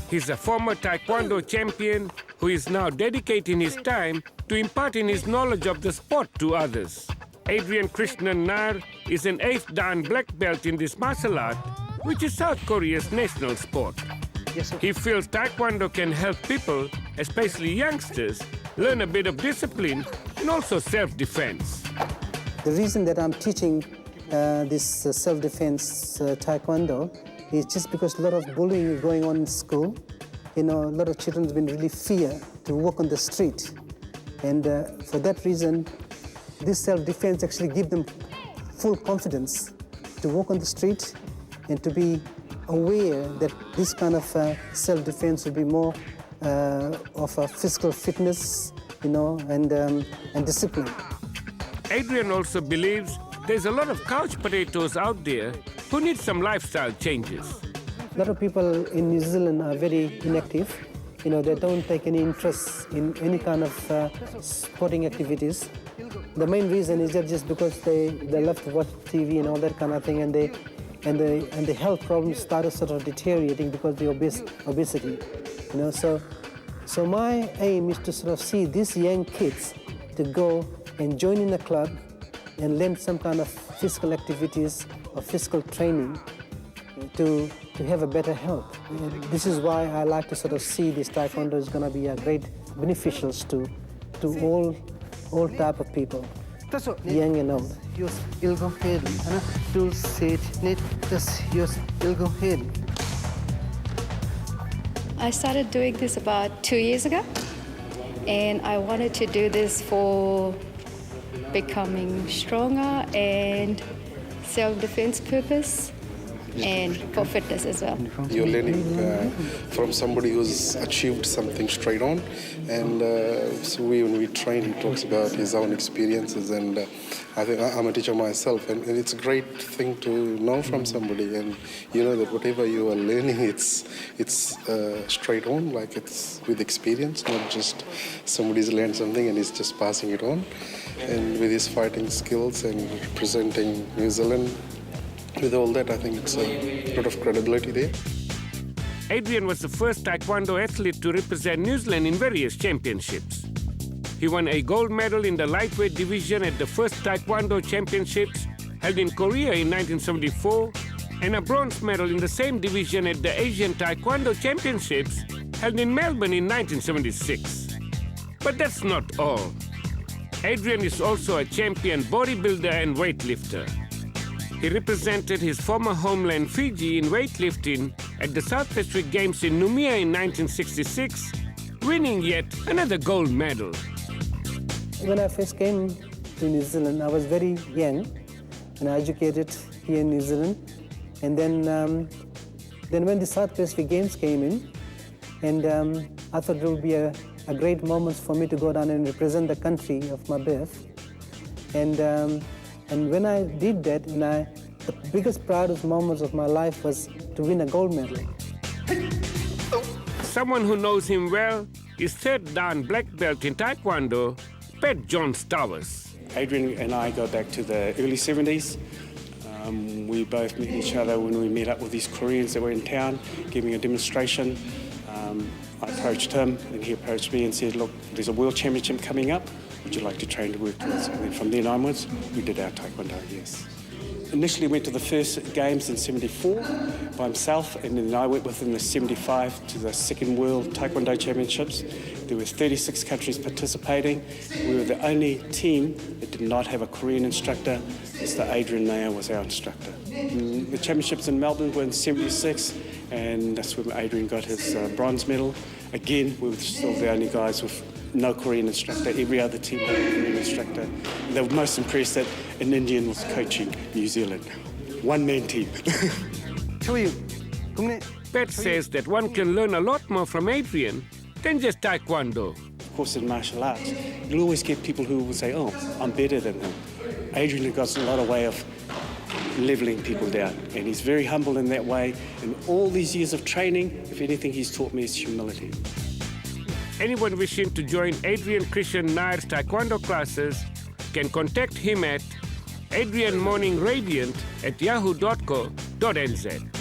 He's a former Taekwondo champion who is now dedicating his time to imparting his knowledge of the sport to others. Adrian Krishnan Nair is an 8th Dan black belt in this martial art, which is South Korea's national sport. Yes, sir. He feels Taekwondo can help people, especially youngsters, learn a bit of discipline and also self-defense. The reason that I'm teaching this self-defense Taekwondo is just because a lot of bullying is going on in school. You know, a lot of children have been really fear to walk on the street. And for that reason, this self-defense actually gives them full confidence to walk on the street and to be aware that this kind of self-defense will be more of a physical fitness, you know, and discipline. Adrian also believes there's a lot of couch potatoes out there who need some lifestyle changes. A lot of people in New Zealand are very inactive. You know, they don't take any interest in any kind of sporting activities. The main reason is that just because they love to watch TV and all that kind of thing, and the health problems started sort of deteriorating because of the obesity. You know, so my aim is to sort of see these young kids to go and join in a club and learn some kind of physical activities or physical training to have a better health. And this is why I like to sort of see this Taekwondo is going to be a great beneficials to all type of people, young and old. I started doing this about 2 years ago, and I wanted to do this for becoming stronger and self-defense purpose, and for fitness as well. You're learning from somebody who's achieved something straight on, and so when we train, he talks about his own experiences, and I think I'm a teacher myself, and it's a great thing to know from somebody, and you know that whatever you are learning, it's straight on, like it's with experience, not just somebody's learned something and he's just passing it on. And with his fighting skills and representing New Zealand, with all that, I think it's a lot of credibility there. Adrian was the first Taekwondo athlete to represent New Zealand in various championships. He won a gold medal in the lightweight division at the first Taekwondo championships held in Korea in 1974, and a bronze medal in the same division at the Asian Taekwondo championships held in Melbourne in 1976. But that's not all. Adrian is also a champion bodybuilder and weightlifter. He represented his former homeland Fiji in weightlifting at the South Pacific Games in Noumea in 1966, winning yet another gold medal. When I first came to New Zealand, I was very young and educated here in New Zealand. And then when the South Pacific Games came in, and I thought it would be a great moment for me to go down and represent the country of my birth. And when I did that, the biggest proudest moments of my life was to win a gold medal. Someone who knows him well is 3rd Dan black belt in Taekwondo, Pat John Stowers. Adrian and I go back to the early 70s. We both met each other when we met up with these Koreans that were in town, giving a demonstration. I approached him and he approached me and said, look, there's a world championship coming up. Would you like to train to work towards? And then from then onwards, we did our Taekwondo, yes. Initially went to the first games in 74 by himself, and then I went with him in 75 to the second World Taekwondo Championships. There were 36 countries participating. We were the only team that did not have a Korean instructor. Mr. Adrian Nair was our instructor. The championships in Melbourne were in 76, and that's when Adrian got his bronze medal. Again, we were still the only guys with no Korean instructor. Every other team had a Korean instructor. They were most impressed that an Indian was coaching New Zealand. One-man team. Pat says that one can learn a lot more from Adrian than just Taekwondo. Of course, in martial arts, you'll always get people who will say, oh, I'm better than him. Adrian has got a lot of way of leveling people down, and he's very humble in that way. And all these years of training, if anything he's taught me is humility. Anyone wishing to join Adrian Krishnan Nair's Taekwondo classes can contact him at adrianmorningradiant@yahoo.co.nz.